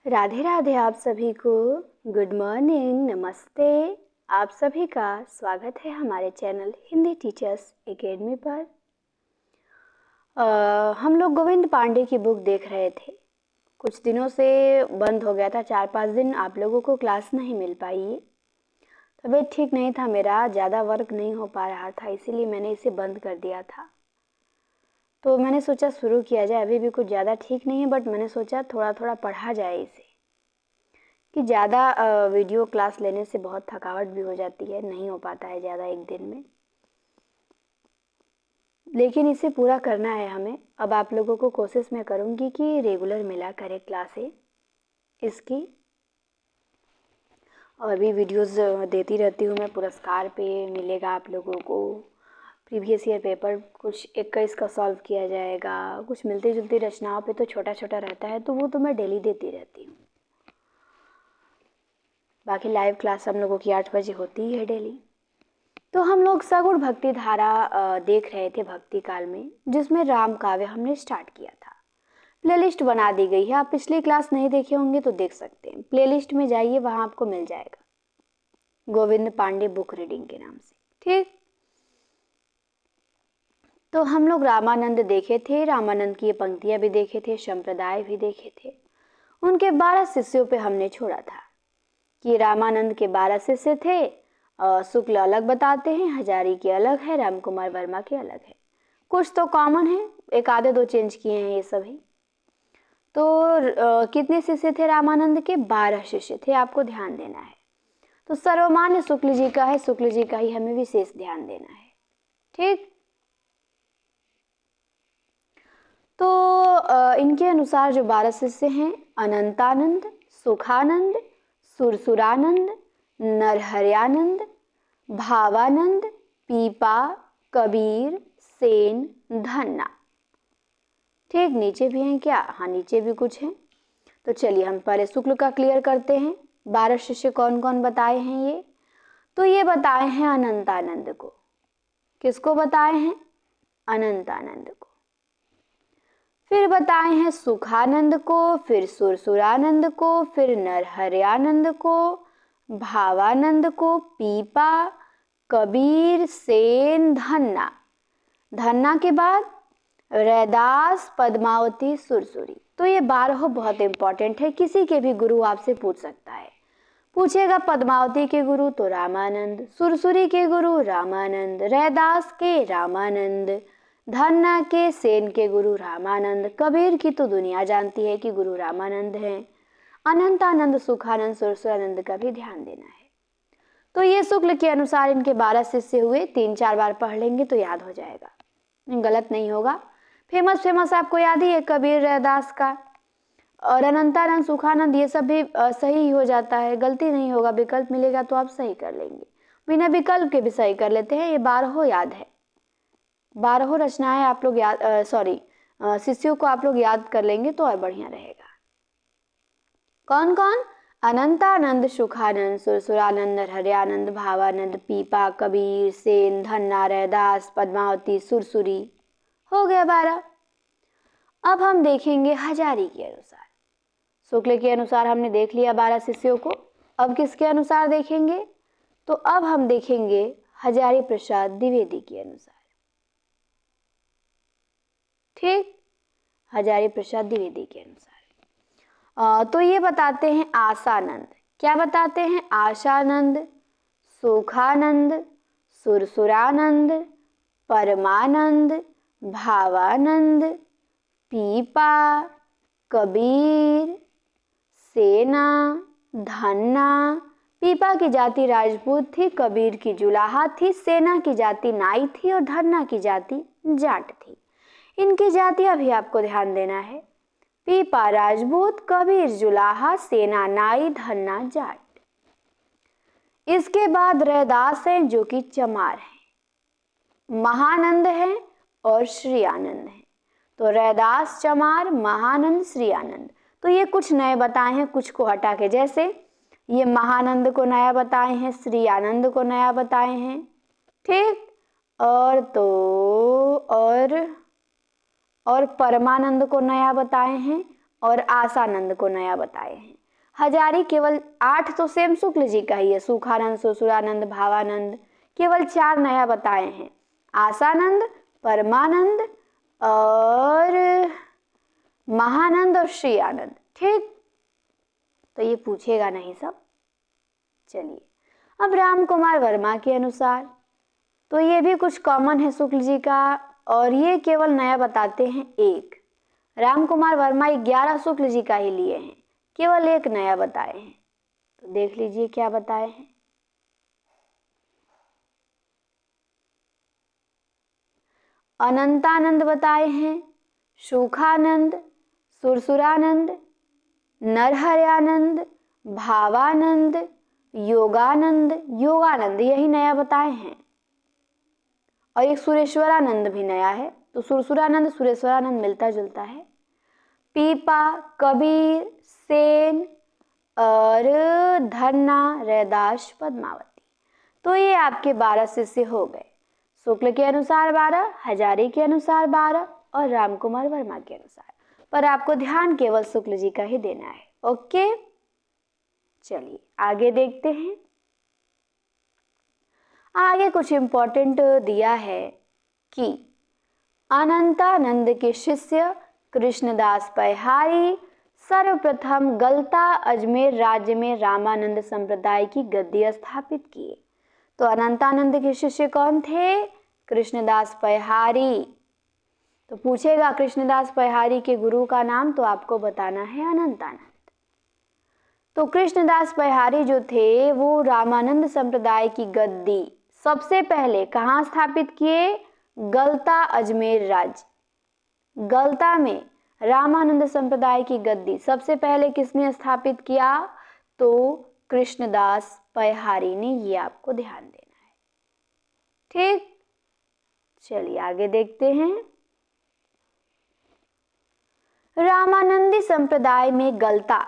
राधे राधे आप सभी को। गुड मॉर्निंग, नमस्ते। आप सभी का स्वागत है हमारे चैनल हिंदी टीचर्स एकेडमी पर। हम लोग गोविंद पांडे की बुक देख रहे थे। कुछ दिनों से बंद हो गया था, 4-5 दिन आप लोगों को क्लास नहीं मिल पाई है। तबीयत ठीक नहीं था, मेरा ज़्यादा वर्क नहीं हो पा रहा था, इसीलिए मैंने इसे बंद कर दिया था। तो मैंने सोचा शुरू किया जाए। अभी भी कुछ ज़्यादा ठीक नहीं है, बट मैंने सोचा थोड़ा थोड़ा पढ़ा जाए इसे, कि ज़्यादा वीडियो क्लास लेने से बहुत थकावट भी हो जाती है, नहीं हो पाता है ज़्यादा एक दिन में, लेकिन इसे पूरा करना है हमें। अब आप लोगों को कोशिश मैं करूँगी कि रेगुलर मिला करे क्लासें इसकी, और भी वीडियोस देती रहती हूँ मैं। पुरस्कार पे मिलेगा आप लोगों को, प्रीवियस ईयर पेपर कुछ 21 का सॉल्व किया जाएगा, कुछ मिलती जुलती रचनाओं पे तो छोटा छोटा रहता है, तो वो तो मैं डेली देती रहती हूँ। बाकी लाइव क्लास हम लोगों की 8 बजे होती ही है डेली। तो हम लोग सगुण भक्ति धारा देख रहे थे भक्ति काल में, जिसमें राम काव्य हमने स्टार्ट किया था। प्लेलिस्ट बना दी गई है, आप पिछली क्लास नहीं देखे होंगे तो देख सकते हैं। प्लेलिस्ट में जाइए, वहाँ आपको मिल जाएगा, गोविंद पांडे बुक रीडिंग के नाम से। ठीक, तो हम लोग रामानंद देखे थे, रामानंद की ये पंक्तियाँ भी देखे थे, संप्रदाय भी देखे थे। उनके 12 शिष्यों पे हमने छोड़ा था कि रामानंद के 12 शिष्य थे। शुक्ल अलग बताते हैं, हजारी के अलग है, राम कुमार वर्मा के अलग है। कुछ तो कॉमन है, एक आधे दो चेंज किए हैं ये सभी। तो कितने शिष्य थे रामानंद के? 12 शिष्य थे, आपको ध्यान देना है। तो सर्वमान्य शुक्ल जी का है, शुक्ल जी का ही हमें विशेष ध्यान देना है। ठीक, तो इनके अनुसार जो 12 शिष्य हैं, अनंतानंद, सुखानंद, सुरसुरानंद, नरहरयानंद, भावानंद, पीपा, कबीर, सेन, धन्ना। ठीक, नीचे भी हैं क्या? हाँ, नीचे भी कुछ हैं। तो चलिए हम पहले शुक्ल का क्लियर करते हैं। 12 शिष्य कौन कौन बताए हैं ये? तो ये बताए हैं अनंतानंद को। किसको बताए हैं? अनंतानंद को। फिर बताए हैं सुखानंद को, फिर सुरसुरानंद को, फिर नरहरयानंद को, भावानंद को, पीपा, कबीर, सेन, धन्ना। धन्ना के बाद रैदास, पद्मावती, सुरसुरी। तो ये 12 बहुत इंपॉर्टेंट है, किसी के भी गुरु आपसे पूछ सकता है। पूछेगा पद्मावती के गुरु तो रामानंद, सुरसुरी के गुरु रामानंद, रैदास के रामानंद, धन्ना के, सेन के गुरु रामानंद, कबीर की तो दुनिया जानती है कि गुरु रामानंद हैं। अनंतानंद, सुखानंद, सुरसुरानंद का भी ध्यान देना है। तो ये शुक्ल के अनुसार इनके 12 शिष्य हुए। 3-4 बार पढ़ लेंगे तो याद हो जाएगा, गलत नहीं होगा। फेमस आपको याद ही है, कबीर, रैदास का, और अनंतानंद, सुखानंद, ये सब भी सही हो जाता है, गलती नहीं होगा। विकल्प मिलेगा तो आप सही कर लेंगे, बिना विकल्प के भी सही कर लेते हैं। ये 12 याद है, 12 रचनाएं आप लोग याद, शिष्यों को आप लोग याद कर लेंगे तो और बढ़िया रहेगा। कौन कौन? अनंतानंद, सुखानंद, सुरसुरानंद, नरहरयानंद, भावानंद, पीपा, कबीर, सेन, धन्ना, रैदास, पद्मावती, सुरसुरी। हो गया 12। अब हम देखेंगे हजारी के अनुसार। शुक्ल के अनुसार हमने देख लिया 12 शिष्यों को। अब किसके अनुसार देखेंगे? तो अब हम देखेंगे हजारी प्रसाद द्विवेदी के अनुसार। ठीक, हजारी प्रसाद द्विवेदी के अनुसार। तो ये बताते हैं आशानंद। क्या बताते हैं? आशानंद, सुखानंद, सुरसुरानंद, परमानंद, भावानंद, पीपा, कबीर, सेना, धन्ना। पीपा की जाति राजपूत थी, कबीर की जुलाहा थी, सेना की जाति नाई थी और धन्ना की जाति जाट थी। इनकी जातियां भी आपको ध्यान देना है। पीपा राजपूत, कबीर जुलाहा, सेना नाई, धन्ना जाट। इसके बाद रैदास हैं जो कि चमार हैं, महानंद हैं और श्री आनंद हैं। तो रैदास, चमार, महानंद, श्री आनंद। तो ये कुछ नए बताए हैं, कुछ को हटा के। जैसे ये महानंद को नया बताए हैं, श्री आनंद को नया बताए हैं। ठीक, और तो और परमानंद को नया बताए हैं और आशानंद को नया बताए हैं। हजारी केवल 8 तो सेम शुक्ल जी का ही है। सुखानंद, सुरसुरानंद, भावानंद, केवल 4 नया बताए हैं। आसानंद, परमानंद और महानंद और श्री आनंद। ठीक, तो ये पूछेगा नहीं सब। चलिए, अब राम कुमार वर्मा के अनुसार तो ये भी कुछ कॉमन है शुक्ल जी का, और ये केवल नया बताते हैं एक। राम कुमार वर्मा 11 शुक्ल जी का ही लिए हैं, केवल एक नया बताए हैं। तो देख लीजिए क्या बताए हैं। अनंतानंद बताए हैं, सुखानंद, सुरसुरानंद, नरहरयानंद, भावानंद, योगानंद, योगानंद यही नया बताए हैं। और एक सुरेश्वरानंद भी नया है। तो सुरसुरानंद सुरेश्वरानंद मिलता जुलता है। पीपा, कबीर, सेन और धन्ना, रैदास, पद्मावती। तो ये आपके 12 शिष्य हो गए। शुक्ल के अनुसार 12, हजारी के अनुसार 12 और रामकुमार वर्मा के अनुसार। पर आपको ध्यान केवल शुक्ल जी का ही देना है। ओके, चलिए आगे देखते हैं। आगे कुछ इंपॉर्टेंट दिया है कि अनंतानंद के शिष्य कृष्णदास पैहारी सर्वप्रथम गलता अजमेर राज्य में रामानंद संप्रदाय की गद्दी स्थापित किए। तो अनंतानंद के शिष्य कौन थे? कृष्णदास पैहारी। तो पूछेगा कृष्णदास पैहारी के गुरु का नाम, तो आपको बताना है अनंतानंद। तो कृष्णदास पैहारी जो थे वो रामानंद संप्रदाय की गद्दी सबसे पहले कहाँ स्थापित किए? गलता अजमेर राज्य। गलता में रामानंद संप्रदाय की गद्दी सबसे पहले किसने स्थापित किया? तो कृष्णदास पैहारी ने। ये आपको ध्यान देना है। ठीक, चलिए आगे देखते हैं। रामानंदी संप्रदाय में गलता,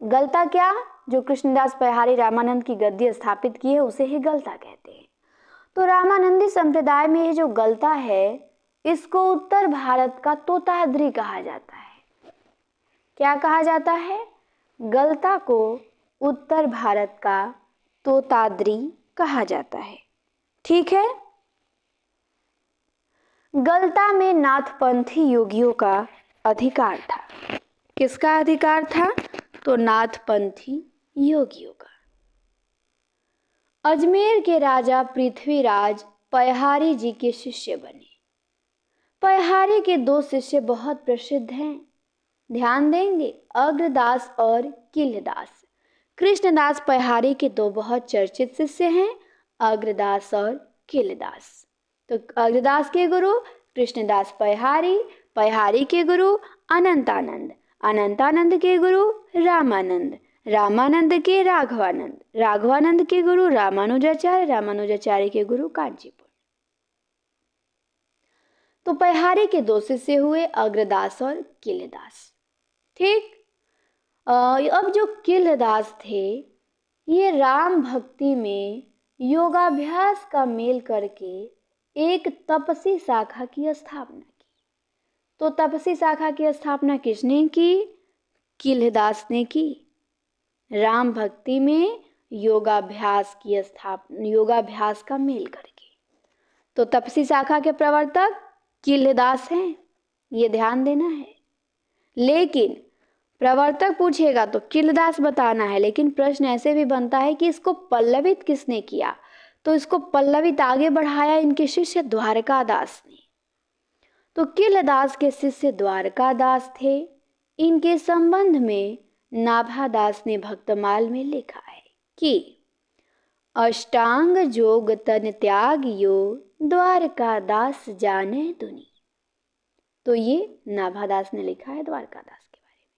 गलता क्या? जो कृष्णदास पैहारी रामानंद की गद्दी स्थापित की है उसे ही गलता कहते हैं। तो रामानंदी संप्रदाय में ये जो गलता है इसको उत्तर भारत का तोताद्री कहा जाता है। क्या कहा जाता है? गलता को उत्तर भारत का तोताद्री कहा जाता है। ठीक है। गलता में नाथपंथी योगियों का अधिकार था। किसका अधिकार था? तो नाथपंथी योगियों का। अजमेर के राजा पृथ्वीराज पैहारी जी के शिष्य बने। पैहारी के 2 शिष्य बहुत प्रसिद्ध हैं, ध्यान देंगे, अग्रदास और किलदास। कृष्णदास पैहारी के 2 बहुत चर्चित शिष्य हैं, अग्रदास और किलदास। तो अग्रदास के गुरु कृष्णदास पैहारी, पैहारी के गुरु अनंतानंद, अनंतानंद के गुरु रामानंद, रामानंद के राघवानंद, राघवानंद के गुरु रामानुजाचार्य, रामानुजाचार्य के गुरु कांचीपुर। तो पैहारी के 2 शिष्य हुए, अग्रदास और किलदास। ठीक। अब जो किलदास थे ये राम भक्ति में योगाभ्यास का मेल करके एक तपसी शाखा की स्थापना की। तो तपसी शाखा की स्थापना किसने की? किलदास ने की। राम भक्ति में योगाभ्यास की स्थापना, योगाभ्यास का मेल करके। तो तपसी शाखा के प्रवर्तक किलदास हैं, ये ध्यान देना है। लेकिन प्रवर्तक पूछेगा तो किलदास बताना है, लेकिन प्रश्न ऐसे भी बनता है कि इसको पल्लवित किसने किया? तो इसको पल्लवित आगे बढ़ाया इनके शिष्य द्वारकादास ने। तो किलदास के शिष्य द्वारकादास थे। इनके संबंध में नाभादास ने भक्तमाल में लिखा है कि अष्टांग जोग तन त्याग यो द्वारकादास जाने दुनी। तो ये नाभादास ने लिखा है द्वारकादास के बारे में।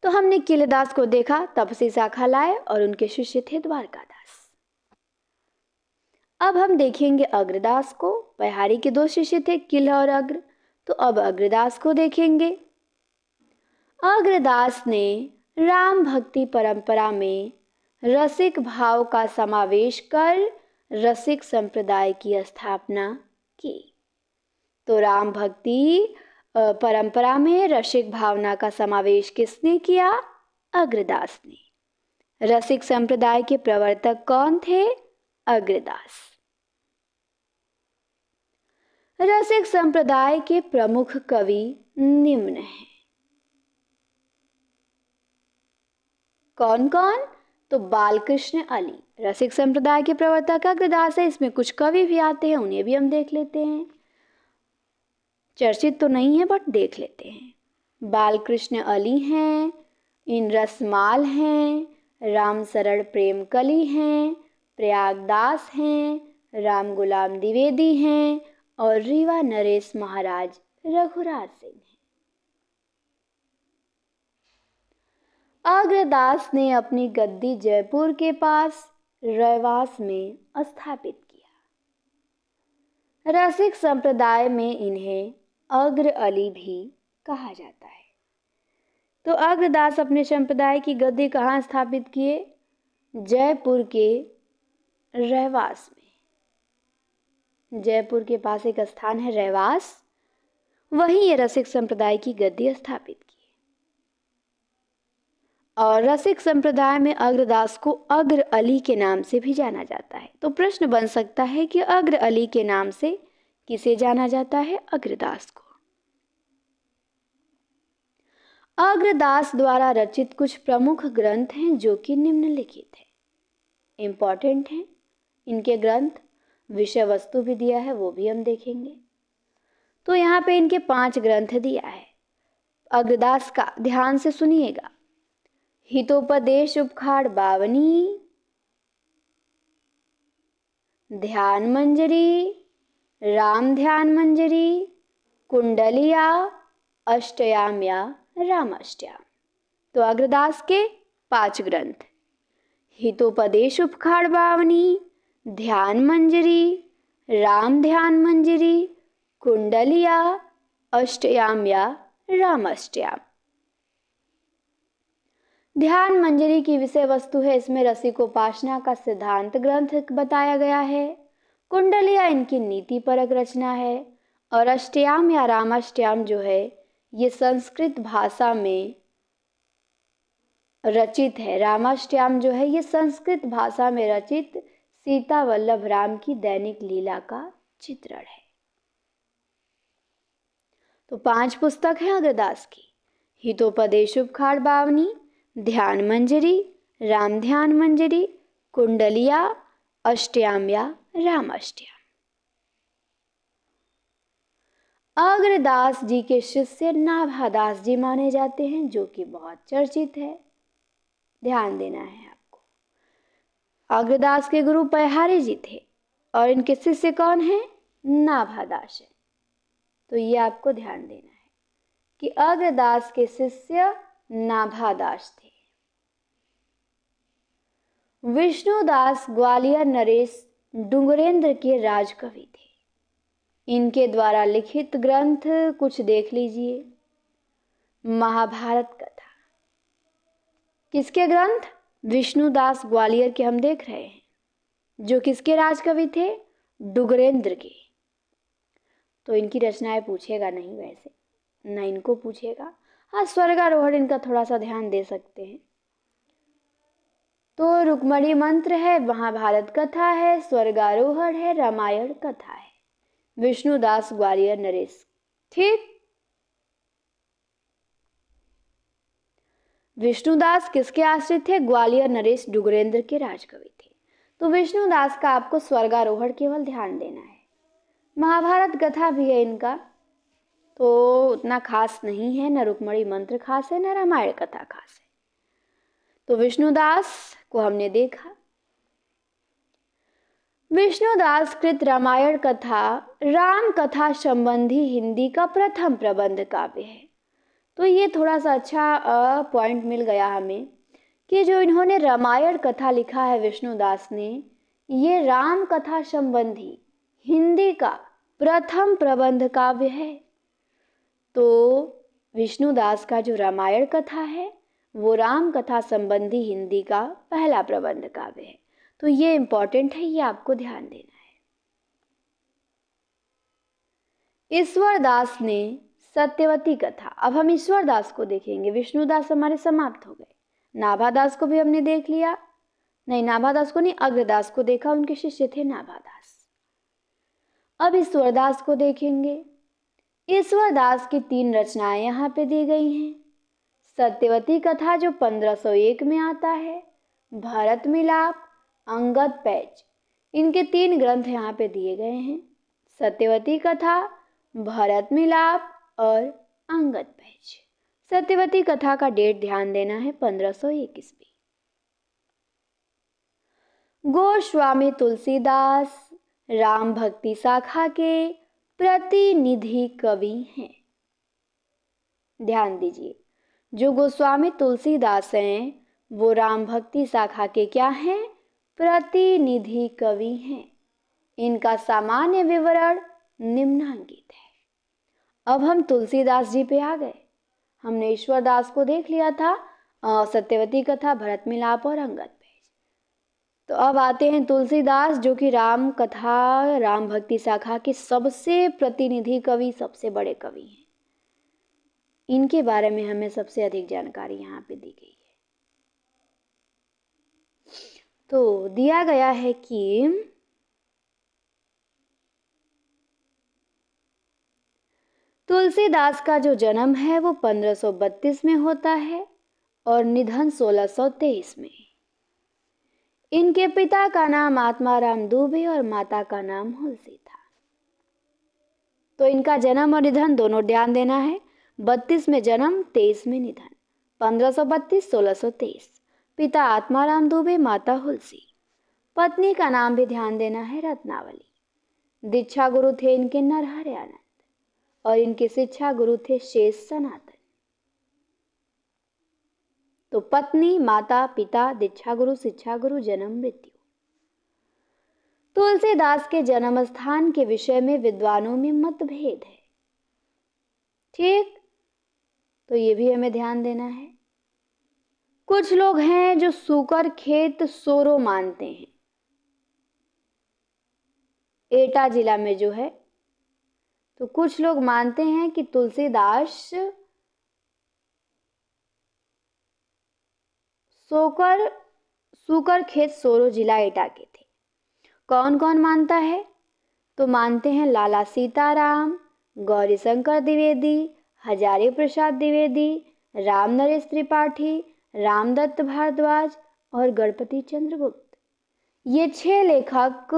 तो हमने किलदास को देखा, तपसी शाखा लाए और उनके शिष्य थे द्वारकादास। अब हम देखेंगे अग्रदास को। पैहारी के 2 शिष्य थे, किल और अग्र। तो अब अग्रदास को देखेंगे। अग्रदास ने राम भक्ति परंपरा में रसिक भाव का समावेश कर रसिक संप्रदाय की स्थापना की। तो राम भक्ति परंपरा में रसिक भावना का समावेश किसने किया? अग्रदास ने। रसिक संप्रदाय के प्रवर्तक कौन थे? अग्रदास। रसिक संप्रदाय के प्रमुख कवि निम्न हैं। कौन कौन? तो बालकृष्ण अली। रसिक संप्रदाय के प्रवर्तक अग्रदास है। इसमें कुछ कवि भी आते हैं, उन्हें भी हम देख लेते हैं। चर्चित तो नहीं है बट देख लेते हैं। बालकृष्ण अली हैं, इन रसमाल हैं, राम शरण प्रेमकली हैं, प्रयागदास हैं, राम गुलाम द्विवेदी हैं और रीवा नरेश महाराज रघुराज सिंह हैं। अग्रदास ने अपनी गद्दी जयपुर के पास रैवास में स्थापित किया। रसिक संप्रदाय में इन्हें अग्र अली भी कहा जाता है। तो अग्रदास अपने संप्रदाय की गद्दी कहाँ स्थापित किए? जयपुर के रैवास में। जयपुर के पास एक स्थान है रैवास, वहीं ये रसिक संप्रदाय की गद्दी स्थापित की। और रसिक संप्रदाय में अग्रदास को अग्र अली के नाम से भी जाना जाता है। तो प्रश्न बन सकता है कि अग्र अली के नाम से किसे जाना जाता है? अग्रदास को। अग्रदास द्वारा रचित कुछ प्रमुख ग्रंथ हैं जो कि निम्नलिखित हैं, इंपॉर्टेंट हैं इनके ग्रंथ। विषय वस्तु भी दिया है, वो भी हम देखेंगे। तो यहाँ पे इनके 5 ग्रंथ दिया है अग्रदास का, ध्यान से सुनिएगा। हितोपदेश उपखाड़ बावनी, ध्यान मंजरी, राम ध्यान मंजरी, कुंडलिया, अष्टयाम या रामाष्टयाम। तो अग्रदास के 5 ग्रंथ, हितोपदेश उपखाड़ बावनी, ध्यान मंजरी, राम ध्यान मंजरी, कुंडलिया, अष्टयाम या रामाष्टयाम। ध्यान मंजरी की विषय वस्तु है, इसमें रसिकोपासना का सिद्धांत ग्रंथ बताया गया है। कुंडलिया इनकी नीति परक रचना है। और अष्टयाम या रामाष्टयाम जो है ये संस्कृत भाषा में रचित है। रामाष्टयाम जो है ये संस्कृत भाषा में रचित सीता वल्लभ राम की दैनिक लीला का चित्रण है। तो 5 पुस्तक हैं अग्रदास की, हितोपदेश उपखाड़ बावनी, ध्यान मंजरी, राम ध्यान मंजरी, कुंडलिया, अष्टयाम या रामाष्टयाम। अग्रदास जी के शिष्य नाभादास जी माने जाते हैं, जो कि बहुत चर्चित है, ध्यान देना है आपको। अग्रदास के गुरु पैहारी जी थे और इनके शिष्य कौन है? नाभादास है। तो ये आपको ध्यान देना है कि अग्रदास के शिष्य नाभादास थे। विष्णुदास ग्वालियर नरेश डुंगरेंद्र के राजकवि थे। इनके द्वारा लिखित ग्रंथ कुछ देख लीजिए। महाभारत कथा, किसके ग्रंथ? विष्णुदास ग्वालियर के हम देख रहे हैं, जो किसके राजकवि थे? डुंगरेंद्र के। तो इनकी रचनाएं पूछेगा नहीं, वैसे न इनको पूछेगा। हाँ, स्वर्गारोहण इनका थोड़ा सा ध्यान दे सकते हैं। तो रुक्मणी मंत्र है, महाभारत कथा है, स्वर्गारोहण है, रामायण कथा है। विष्णुदास ग्वालियर नरेश, ठीक। विष्णुदास किसके आश्रित थे? ग्वालियर नरेश डुंगरेंद्र के राजकवि थे। तो विष्णुदास का आपको स्वर्गारोहण केवल ध्यान देना है। महाभारत कथा भी है इनका, तो उतना खास नहीं है, न रुक्मणी मंत्र खास है, न रामायण कथा खास है। तो विष्णुदास को हमने देखा। विष्णुदास कृत रामायण कथा राम कथा संबंधी हिंदी का प्रथम प्रबंध काव्य है। तो ये थोड़ा सा अच्छा पॉइंट मिल गया हमें कि जो इन्होंने रामायण कथा लिखा है विष्णुदास ने, ये राम कथा संबंधी हिंदी का प्रथम प्रबंध काव्य है। तो विष्णुदास का जो रामायण कथा है वो राम कथा संबंधी हिंदी का पहला प्रबंध काव्य है। तो ये इंपॉर्टेंट है, ये आपको ध्यान देना है। ईश्वर दास ने सत्यवती कथा। अब हम ईश्वर दास को देखेंगे। विष्णुदास हमारे समाप्त हो गए। नाभादास को भी हमने देख लिया, नहीं नाभादास को नहीं, अग्रदास को देखा, उनके शिष्य थे नाभादास। अब ईश्वरदास को देखेंगे। ईश्वरदास की 3 रचनाएं यहाँ पे दी गई हैं। सत्यवती कथा जो 1501 में आता है, भरत मिलाप, अंगद पैज, इनके 3 ग्रंथ यहाँ पे दिए गए हैं। सत्यवती कथा, भरत मिलाप और अंगद पैज। सत्यवती कथा का डेट ध्यान देना है 1501 ईस्वी। गोस्वामी तुलसीदास राम भक्ति शाखा के प्रतिनिधि कवि हैं। ध्यान दीजिए, जो गोस्वामी तुलसीदास हैं वो राम भक्ति शाखा के क्या हैं? प्रतिनिधि कवि हैं। इनका सामान्य विवरण निम्नांकित है। अब हम तुलसीदास जी पे आ गए। हमने ईश्वरदास को देख लिया था, सत्यवती कथा, भरत मिलाप और अंगद पैज। तो अब आते हैं तुलसीदास, जो कि राम कथा, राम भक्ति शाखा के सबसे प्रतिनिधि कवि, सबसे बड़े कवि हैं। इनके बारे में हमें सबसे अधिक जानकारी यहाँ पे दी गई है। तो दिया गया है कि तुलसीदास का जो जन्म है वो 1532 में होता है और निधन 1623 में। इनके पिता का नाम आत्माराम दुबे और माता का नाम हुलसी था। तो इनका जन्म और निधन दोनों ध्यान देना है। 32 में जन्म, 23 में निधन, 1532 1623। पिता आत्माराम दुबे, माता हुलसी। पत्नी का नाम भी ध्यान देना है, रत्नावली। दीक्षा गुरु थे इनके नरहरयानंद और इनके शिक्षा गुरु थे शेष सनातन। तो पत्नी, माता, पिता, दीक्षा गुरु, शिक्षा गुरु, जन्म, मृत्यु। तुलसीदास के जन्म स्थान के विषय में विद्वानों में मतभेद है। ठीक, तो ये भी हमें ध्यान देना है। कुछ लोग हैं जो सूकर खेत सोरो मानते हैं, एटा जिला में जो है। तो कुछ लोग मानते हैं कि तुलसीदास सूकर खेत सोरो जिला एटा के थे। कौन कौन मानता है? तो मानते हैं लाला सीताराम, गौरी शंकर द्विवेदी, हजारी प्रसाद द्विवेदी, राम नरेश त्रिपाठी, रामदत्त भारद्वाज और गणपति चंद्रगुप्त। ये 6 लेखक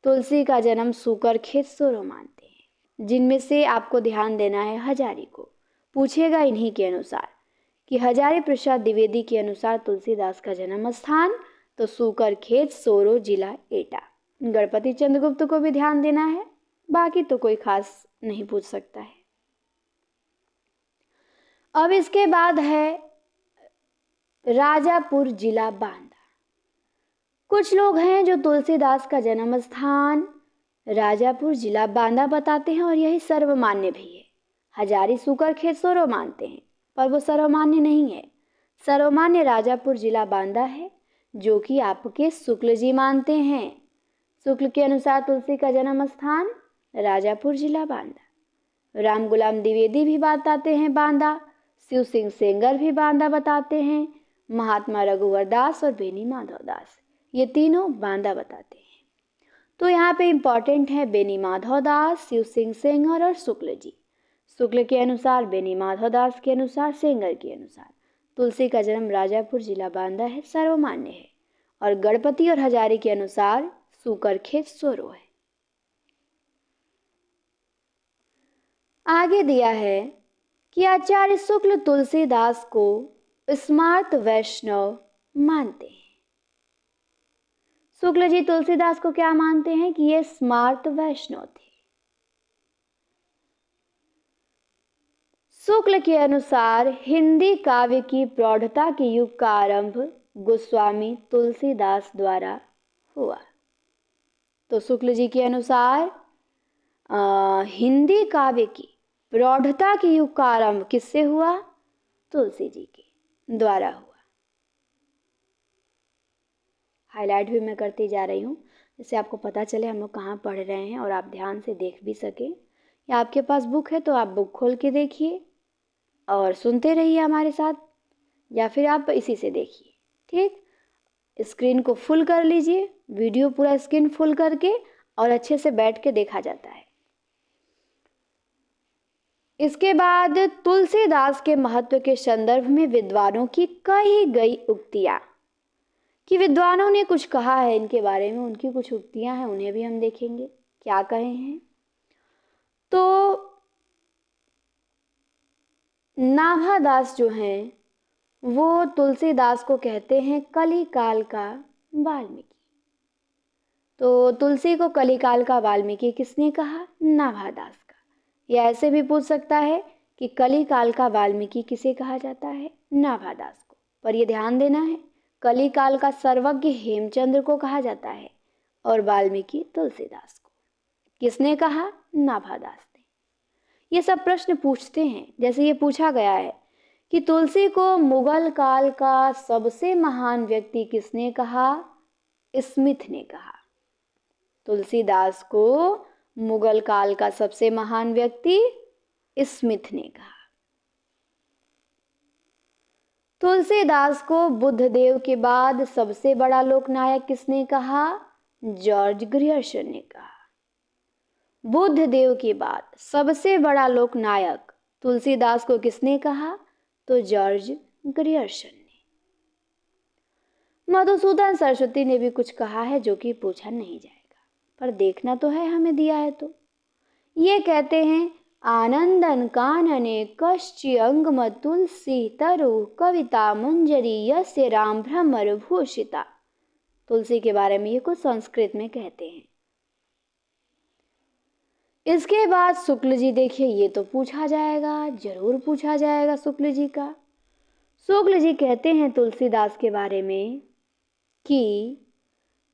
तुलसी का जन्म सूकर खेत सोरो मानते हैं, जिनमें से आपको ध्यान देना है हजारी को। पूछेगा इन्हीं के अनुसार कि हजारी प्रसाद द्विवेदी के अनुसार तुलसीदास का जन्म स्थान तो सूकर खेत सोरो जिला एटा। गणपति चंद्रगुप्त को भी ध्यान देना है, बाकी तो कोई खास नहीं पूछ सकता है। अब इसके बाद है राजापुर जिला बांदा। कुछ लोग हैं जो तुलसीदास का जन्म स्थान राजापुर जिला बांदा बताते हैं और यही सर्वमान्य भी है। हजारी सूकर खेत सोरो मानते हैं, पर वो सर्वमान्य नहीं है। सर्वमान्य राजापुर जिला बांदा है, जो कि आपके शुक्ल जी मानते हैं। शुक्ल के अनुसार तुलसी का जन्म स्थान राजापुर जिला बांदा। राम गुलाम द्विवेदी भी बताते हैं बांदा, शिव सिंह सेंगर भी बांदा बताते हैं, महात्मा रघुवर दास और बेनी माधव दास, ये तीनों बांदा बताते हैं। तो यहाँ पे इंपॉर्टेंट है बेनी माधव दास, शिव सिंह सेंगर और शुक्ल जी। शुक्ल के अनुसार, बेनी माधव दास के अनुसार, सेंगर के अनुसार तुलसी का जन्म राजापुर जिला बांदा है, सर्वमान्य है। और गणपति और हजारी के अनुसार सूकर खेत सोरो है। आगे दिया है कि आचार्य शुक्ल तुलसीदास को स्मार्त वैष्णव मानते हैं। शुक्ल जी तुलसीदास को क्या मानते हैं कि ये स्मार्त वैष्णव थे। शुक्ल के अनुसार हिंदी काव्य की प्रौढ़ता के युग का आरंभ गोस्वामी तुलसीदास द्वारा हुआ। तो शुक्ल जी के अनुसार हिंदी काव्य की प्रौढ़ता के युग का आरंभ किससे हुआ? तुलसी जी के द्वारा हुआ। हाईलाइट भी मैं करती जा रही हूँ, जिससे आपको पता चले हम लोग कहाँ पढ़ रहे हैं और आप ध्यान से देख भी सकें। या आपके पास बुक है तो आप बुक खोल के देखिए और सुनते रहिए हमारे साथ, या फिर आप इसी से देखिए। ठीक, स्क्रीन को फुल कर लीजिए, वीडियो पूरा स्क्रीन फुल करके, और अच्छे से बैठ के देखा जाता है। इसके बाद तुलसीदास के महत्व के संदर्भ में विद्वानों की कही गई उक्तियां, कि विद्वानों ने कुछ कहा है इनके बारे में, उनकी कुछ उक्तियां हैं, उन्हें भी हम देखेंगे क्या कहे हैं। तो नाभादास जो हैं वो तुलसीदास को कहते हैं कली काल का वाल्मीकि। तो तुलसी को कली काल का वाल्मीकि किसने कहा? नाभादास का। या ऐसे भी पूछ सकता है कि कली काल का वाल्मीकि किसे कहा जाता है? नाभादास को। पर यह ध्यान देना है, कली काल का सर्वज्ञ हेमचंद्र को कहा जाता है और वाल्मीकि तुलसीदास को। किसने कहा? नाभादास ने। ये सब प्रश्न पूछते हैं, जैसे ये पूछा गया है कि तुलसी को मुगल काल का सबसे महान व्यक्ति किसने कहा? स्मिथ ने कहा। तुलसीदास को मुगल काल का सबसे महान व्यक्ति स्मिथ ने कहा। तुलसीदास को बुद्धदेव के बाद सबसे बड़ा लोकनायक किसने कहा? जॉर्ज ग्रियर्सन ने कहा। बुद्धदेव के बाद सबसे बड़ा लोकनायक तुलसीदास को किसने कहा? तो जॉर्ज ग्रियर्सन ने। मधुसूदन सरस्वती ने भी कुछ कहा है जो कि पूछा नहीं जाएगा, पर देखना तो है, हमें दिया है तो। ये कहते हैं आनंदन कानने कश्चि अंगम तुलसी तरु कविता मंजरी यस्य राम भ्रमर भूषिता। तुलसी के बारे में ये कुछ संस्कृत में कहते हैं। इसके बाद शुक्ल जी, देखिए ये तो पूछा जाएगा, जरूर पूछा जाएगा शुक्ल जी का। शुक्ल जी कहते हैं तुलसीदास के बारे में कि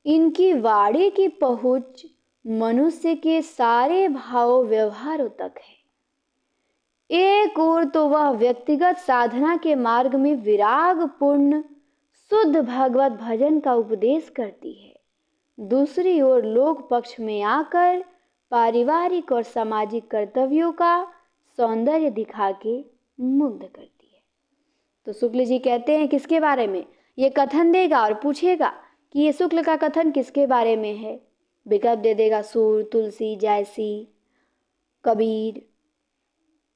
इनकी वाणी की पहुंच मनुष्य के सारे भाव व्यवहारों तक है। एक ओर तो वह व्यक्तिगत साधना के मार्ग में विराग पूर्ण शुद्ध भगवत भजन का उपदेश करती है, दूसरी ओर लोक पक्ष में आकर पारिवारिक और सामाजिक कर्तव्यों का सौंदर्य दिखा के मुग्ध करती है। तो शुक्ल जी कहते हैं किसके बारे में? ये कथन देगा और पूछेगा कि ये शुक्ल का कथन किसके बारे में है। विकल्प दे देगा सूर, तुलसी, जायसी, कबीर।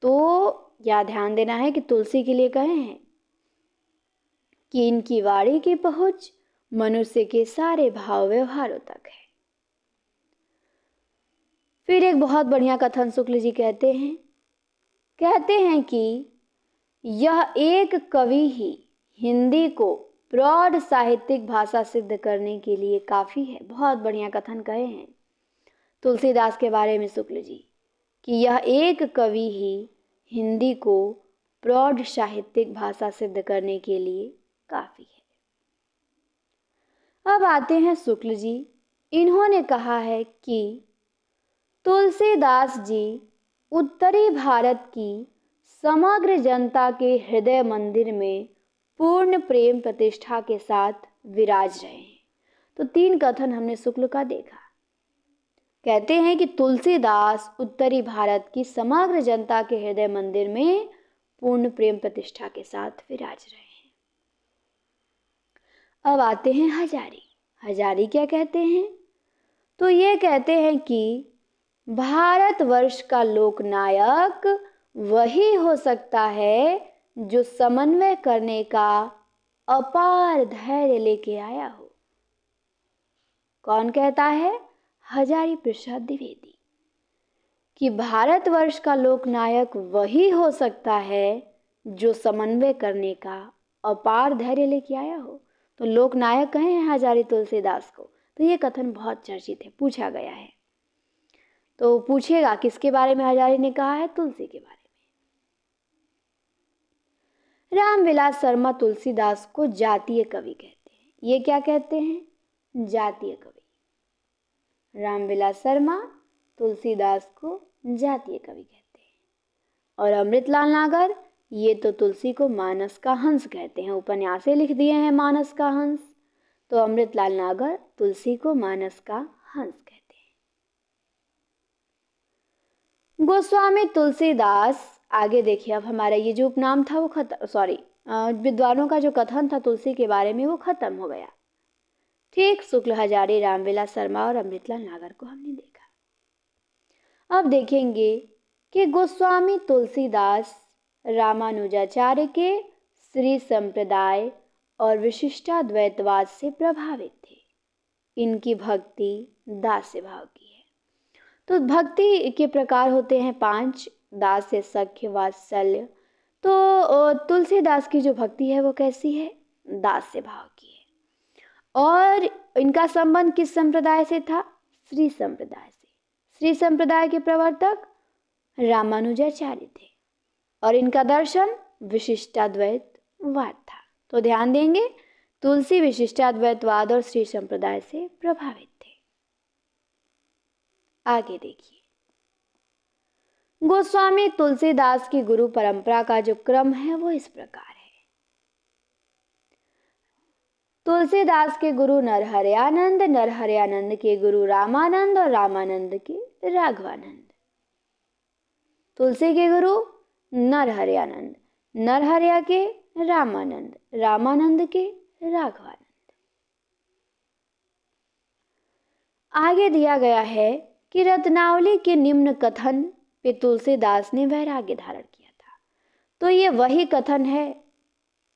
तो या ध्यान देना है कि तुलसी के लिए कहे हैं कि इनकी वाणी की पहुंच मनुष्य के सारे भाव व्यवहारों तक है। फिर एक बहुत बढ़िया कथन शुक्ल जी कहते हैं कि यह एक कवि ही हिंदी को प्रौढ़ साहित्यिक भाषा सिद्ध करने के लिए काफी है। बहुत बढ़िया कथन कहे हैं तुलसीदास के बारे में शुक्ल जी कि यह एक कवि ही हिंदी को प्रौढ़ साहित्यिक भाषा सिद्ध करने के लिए काफी है। अब आते हैं शुक्ल जी। इन्होंने कहा है कि तुलसीदास जी उत्तरी भारत की समग्र जनता के हृदय मंदिर में पूर्ण प्रेम प्रतिष्ठा के साथ विराज रहे हैं। तो 3 कथन हमने शुक्ल का देखा। कहते हैं कि तुलसीदास उत्तरी भारत की समग्र जनता के हृदय मंदिर में पूर्ण प्रेम प्रतिष्ठा के साथ विराज रहे हैं। अब आते हैं हजारी। हजारी क्या कहते हैं? तो ये कहते हैं कि भारतवर्ष का लोकनायक वही हो सकता है जो समन्वय करने का अपार धैर्य लेके आया हो। कौन कहता है? हजारी प्रसाद द्विवेदी। कि भारतवर्ष का लोकनायक वही हो सकता है जो समन्वय करने का अपार धैर्य लेके आया हो। तो लोकनायक कहे हैं हजारी तुलसीदास को। तो ये कथन बहुत चर्चित है, पूछा गया है। तो पूछेगा किसके बारे में हजारी ने कहा है? तुलसी के बारे में। रामविलास शर्मा तुलसीदास को जातीय कवि कहते हैं। ये क्या कहते हैं? जातीय कवि। रामविलास शर्मा तुलसीदास को जातीय कवि कहते हैं। और अमृतलाल नागर ये तो तुलसी को मानस का हंस कहते हैं। उपन्यासें लिख दिए हैं मानस का हंस। तो अमृतलाल नागर तुलसी को मानस का हंस कहते हैं। गोस्वामी तुलसीदास, आगे देखिए, अब हमारा ये जो उपनाम था वो विद्वानों का जो कथन था तुलसी के बारे में वो खत्म हो गया। ठीक शुक्ल हजारी, रामविलास शर्मा और अमृतलाल नागर को हमने देखा। अब देखेंगे कि गोस्वामी तुलसीदास रामानुजाचार्य के श्री संप्रदाय और विशिष्टाद्वैतवाद से प्रभावित थे। इनकी भक्ति दास्य भाव की है। तो भक्ति के प्रकार होते हैं 5: दास्य, सख्य, वात्सल्य। तो तुलसीदास की जो भक्ति है वो कैसी है? दास्य भाव की है। और इनका संबंध किस संप्रदाय से था? श्री संप्रदाय से। श्री संप्रदाय के प्रवर्तक रामानुजाचार्य थे और इनका दर्शन विशिष्टाद्वैतवाद था। तो ध्यान देंगे, तुलसी विशिष्टाद्वैतवाद और श्री संप्रदाय से प्रभावित थे। आगे देखिए, गोस्वामी तुलसीदास की गुरु परंपरा का जो क्रम है वो इस प्रकार है। तुलसीदास के गुरु नरहरयानंद, नरहरयानंद के गुरु रामानंद और रामानंद के राघवानंद। तुलसी के गुरु नरहरयानंद, नरहरया के रामानंद, रामानंद के राघवानंद। आगे दिया गया है कि रत्नावली के निम्न कथन पे तुलसीदास ने वैराग्य धारण किया था। तो ये वही कथन है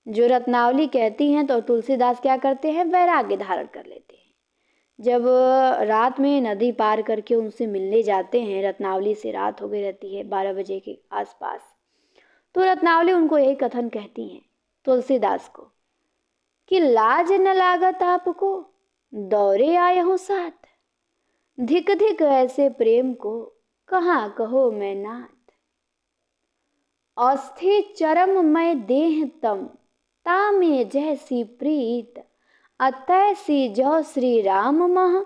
जो रत्नावली कहती हैं, तो तुलसीदास क्या करते हैं? वैराग्य धारण कर लेते हैं। जब रात में नदी पार करके उनसे मिलने जाते हैं, रत्नावली से रात हो गई रहती है 12 बजे के आसपास, तो रत्नावली उनको यही कथन कहती हैं तुलसीदास को कि लाज न लागत आपको, दौरे आए हूं साथ, धिक धिक ऐसे प्रेम को कहाँ कहो मैं नाथ, अस्थि चरम मैं देह तम, तामे जैसी प्रीत, अतैसी जो श्री राम मह,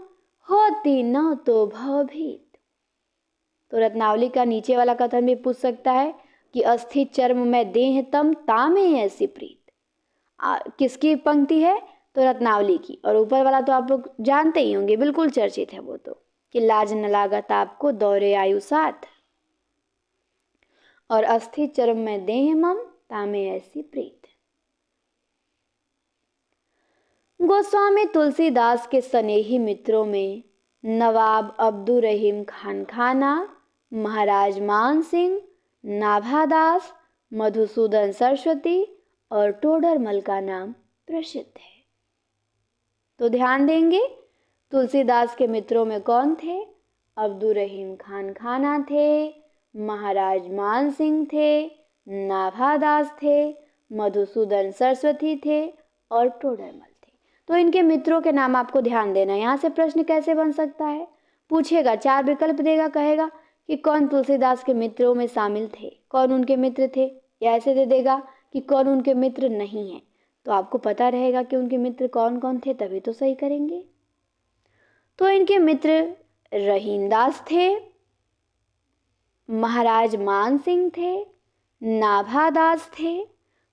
होती न तो भवभीत। तो रत्नावली का नीचे वाला कथन भी पूछ सकता है कि अस्थि चर्म में देह तम, तामे ऐसी प्रीत। किसकी पंक्ति है? तो रत्नावली की। और ऊपर वाला तो आप लोग जानते ही होंगे, बिल्कुल चर्चित है वो तो, कि लाज न लागत आपको, दौरे आयु साथ, और अस्थि चरम में देह मम, तामे ऐसी प्रीत। गोस्वामी तुलसीदास के स्नेही मित्रों में नवाब अब्दुल रहीम खान खाना, महाराज मान सिंह, नाभादास, मधुसूदन सरस्वती और टोडरमल का नाम प्रसिद्ध है। तो ध्यान देंगे, तुलसीदास के मित्रों में कौन थे? अब्दुल रहीम खान खाना थे, महाराज मान सिंह थे, नाभादास थे, मधुसूदन सरस्वती थे और टोडरमल थे। तो इनके मित्रों के नाम आपको ध्यान देना। यहाँ से प्रश्न कैसे बन सकता है? पूछेगा, 4 विकल्प देगा, कहेगा कि कौन तुलसीदास के मित्रों में शामिल थे, कौन उनके मित्र थे, या ऐसे दे देगा कि कौन उनके मित्र नहीं है। तो आपको पता रहेगा कि उनके मित्र कौन कौन थे, तभी तो सही करेंगे। तो इनके मित्र रहीमदास थे, महाराज मान सिंह थे, नाभादास थे,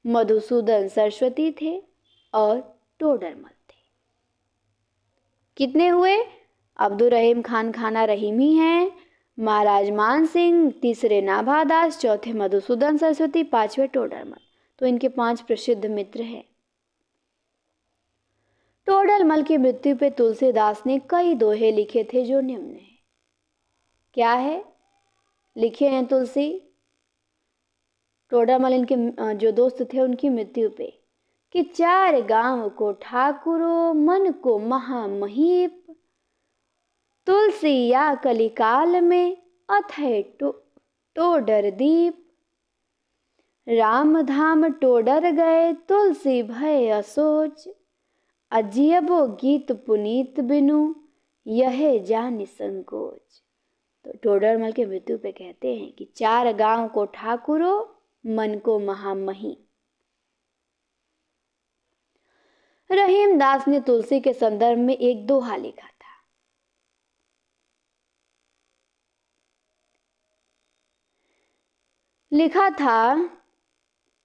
मधुसूदन सरस्वती थे और टोडरमल थे। कितने हुए? अब्दुल रहीम खान खाना रहीमी हैं, महाराज मान सिंह, तीसरे नाभादास, चौथे मधुसूदन सरस्वती, 5वें टोडरमल। तो इनके 5 प्रसिद्ध मित्र हैं। टोडरमल की मृत्यु पे तुलसीदास ने कई दोहे लिखे थे जो निम्न है। क्या है? लिखे हैं तुलसी टोडरमल इनके जो दोस्त थे उनकी मृत्यु पे कि 4 गांव को ठाकुरो, मन को महामहीप, तुलसी या कलिकाल में अथय टोडर दीप, राम धाम टोडर गए तुलसी भय असोच, अजियबो गीत पुनीत बिनु, यह जानि संकोच। तो टोडरमल के मृत्यु पे कहते हैं कि 4 गांव को ठाकुरो, मन को महामही। रहीमदास ने तुलसी के संदर्भ में एक दोहा लिखा था। लिखा था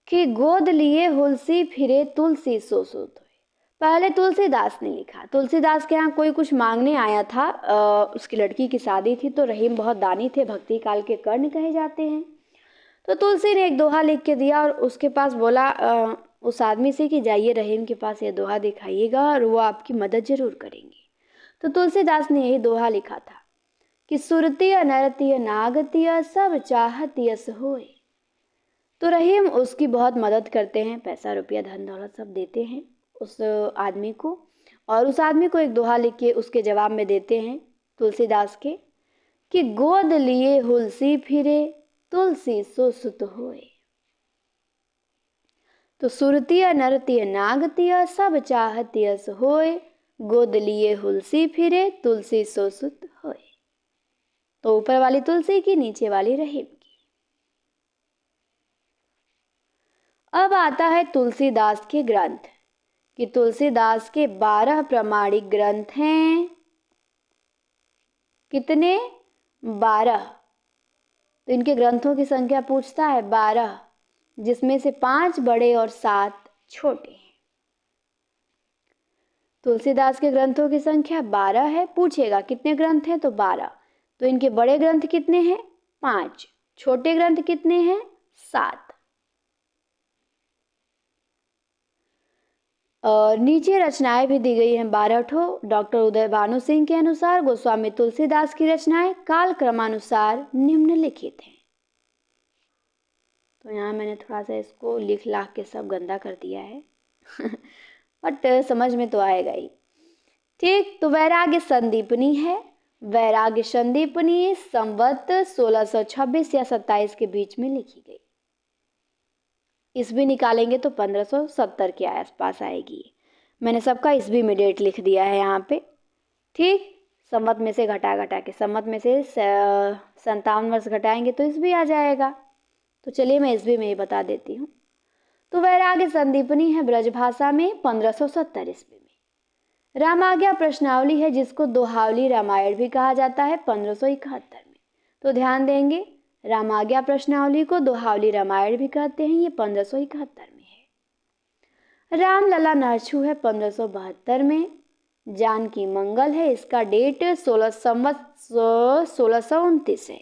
कि गोद लिए हुलसी फिरे तुलसी सो सुत हुए। पहले तुलसीदास ने लिखा। तुलसीदास के यहाँ कोई कुछ मांगने आया था, उसकी लड़की की शादी थी, तो रहीम बहुत दानी थे, भक्ति काल के कर्ण कहे जाते हैं। तो तुलसी ने एक दोहा लिख के दिया और उसके पास बोला उस आदमी से कि जाइए रहीम के पास ये दोहा दिखाइएगा और वो आपकी मदद जरूर करेंगे। तो तुलसीदास ने यही दोहा लिखा था कि सुरतीय नरतीय नागतीय सब चाहतीय होए। तो रहीम उसकी बहुत मदद करते हैं, पैसा रुपया धन दौलत सब देते हैं उस आदमी को, और उस आदमी को एक दोहा लिख के उसके जवाब में देते हैं तुलसीदास के कि गोद लिए हुलसी फिरे तुलसी सो सुत होए। तो सुरतीय नरतीय नागतीय सब चाहतीय होए, गोद लिए हुलसी फिरे तुलसी सो सुत होए। तो ऊपर वाली तुलसी की, नीचे वाली रहीम की। अब आता है तुलसीदास के ग्रंथ कि तुलसीदास के 12 प्रामाणिक ग्रंथ हैं। कितने? 12। तो इनके ग्रंथों की संख्या पूछता है 12, जिसमें से 5 बड़े और 7 छोटे हैं। तुलसीदास के ग्रंथों की संख्या 12 है। पूछेगा कितने ग्रंथ हैं, तो 12। तो इनके बड़े ग्रंथ कितने हैं? 5। छोटे ग्रंथ कितने हैं? 7। और नीचे रचनाएं भी दी गई हैं 12 ठो। डॉक्टर उदय भानु सिंह के अनुसार गोस्वामी तुलसीदास की रचनाएं काल क्रमानुसार निम्नलिखित हैं। तो यहाँ मैंने थोड़ा सा इसको लिख लाख के सब गंदा कर दिया है बट समझ में तो आएगा ही। ठीक, तो वैराग्य संदीपनी है। वैराग्य संदीपनी संवत 1626 या 27 के बीच में लिखी गई। ईस्वी निकालेंगे तो 1570 के आसपास आएगी। मैंने सबका ईस्वी में डेट लिख दिया है यहाँ पे। ठीक, संवत में से घटा के, संवत में से 57 वर्ष घटाएंगे तो ईस्वी आ जाएगा। तो चलिए मैं ईस्वी में ही बता देती हूँ। तो वैराग्य संदीपनी है ब्रजभाषा में 1570 ईस्वी में। रामाज्ञा प्रश्नावली है, जिसको दोहावली रामायण भी कहा जाता है, 1571 में। तो ध्यान देंगे, रामाज्ञा प्रश्नावली को दोहावली रामायण भी कहते हैं, ये 1571 में है। रामलला नरछू है 1572 में। जानकी मंगल है, इसका डेट 1629 है।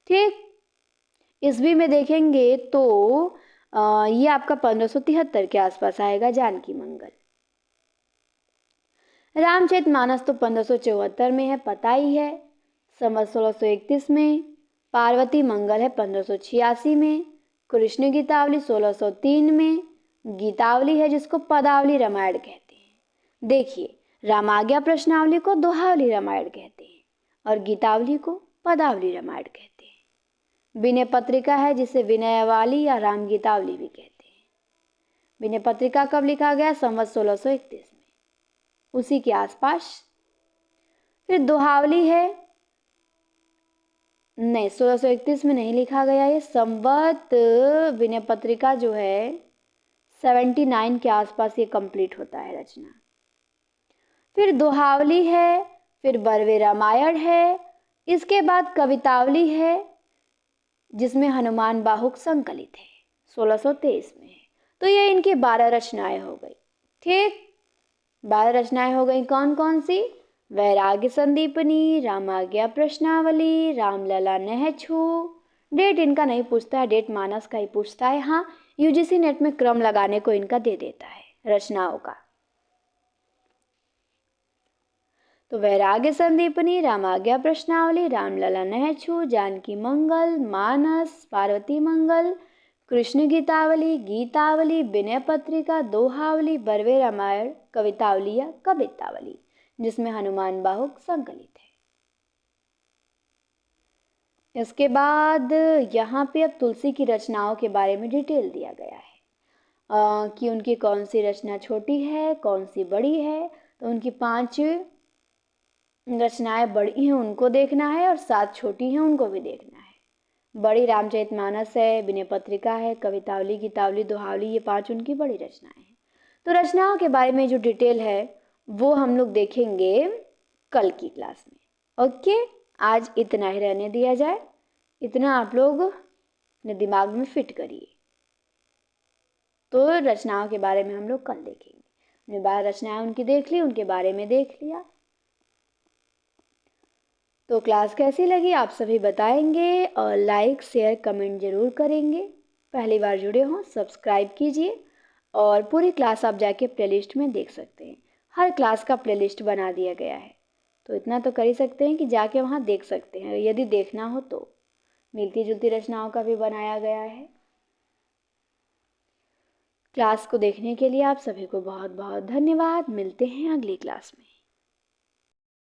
ठीक, ईस्वी में देखेंगे तो ये आपका 1573 के आसपास आएगा जानकी मंगल। रामचरितमानस तो 1574 में है, पता ही है। संवत 1631 में। पार्वती मंगल है 1586 में। कृष्ण गीतावली 1603 में। गीतावली है जिसको पदावली रामायण कहते हैं। देखिए, रामाज्ञा प्रश्नावली को दोहावली रामायण कहते हैं और गीतावली को पदावली रामायण कहते हैं। विनय पत्रिका है जिसे विनयवाली या राम गीतावली भी कहते हैं। विनय पत्रिका कब लिखा गया? संवत 1631 में, उसी के आसपास। फिर दोहावली है, नहीं 1631 में नहीं लिखा गया ये। संवत विनय पत्रिका जो है 79 के आसपास ये कंप्लीट होता है रचना। फिर दोहावली है, फिर बरवे रामायण है, इसके बाद कवितावली है जिसमें हनुमान बाहुक संकलित है, 1623 में है। तो ये इनकी 12 रचनाएं हो गई। ठीक, 12 रचनाएं हो गई। कौन कौन सी? वैराग्य संदीपनी, रामाज्ञा प्रश्नावली, रामलला नहछू। डेट इनका नहीं पूछता है, डेट मानस का ही पूछता है। हाँ, यूजीसी नेट में क्रम लगाने को इनका दे देता है रचनाओं का। तो वैराग्य संदीपनी, रामाज्ञा प्रश्नावली, रामलला नहछू, जानकी मंगल, मानस, पार्वती मंगल, कृष्ण गीतावली, गीतावली, विनय पत्रिका, दोहावली, बरवे रामायण, कवितावली या कवितावली जिसमें हनुमान बाहुक संकलित है। इसके बाद यहाँ पे अब तुलसी की रचनाओं के बारे में डिटेल दिया गया है कि उनकी कौन सी रचना छोटी है, कौन सी बड़ी है। तो उनकी 5 रचनाएं बड़ी हैं, उनको देखना है, और 7 छोटी हैं, उनको भी देखना है। बड़ी रामचरितमानस है, विनय पत्रिका है, कवितावली, गीतावली, दोहावली, ये 5 उनकी बड़ी रचनाएं हैं। तो रचनाओं के बारे में जो डिटेल है वो हम लोग देखेंगे कल की क्लास में। ओके, आज इतना ही रहने दिया जाए। इतना आप लोग अपने दिमाग में फिट करिए। तो रचनाओं के बारे में हम लोग कल देखेंगे। हमने 12 रचनाएं उनकी देख ली, उनके बारे में देख लिया। तो क्लास कैसी लगी आप सभी बताएंगे और लाइक शेयर कमेंट ज़रूर करेंगे। पहली बार जुड़े हों सब्सक्राइब कीजिए और पूरी क्लास आप जाके प्लेलिस्ट में देख सकते हैं। हर क्लास का प्लेलिस्ट बना दिया गया है, तो इतना तो कर ही सकते हैं कि जाके वहाँ देख सकते हैं। यदि देखना हो तो मिलती जुलती रचनाओं का भी बनाया गया है। क्लास को देखने के लिए आप सभी को बहुत बहुत धन्यवाद। मिलते हैं अगली क्लास में।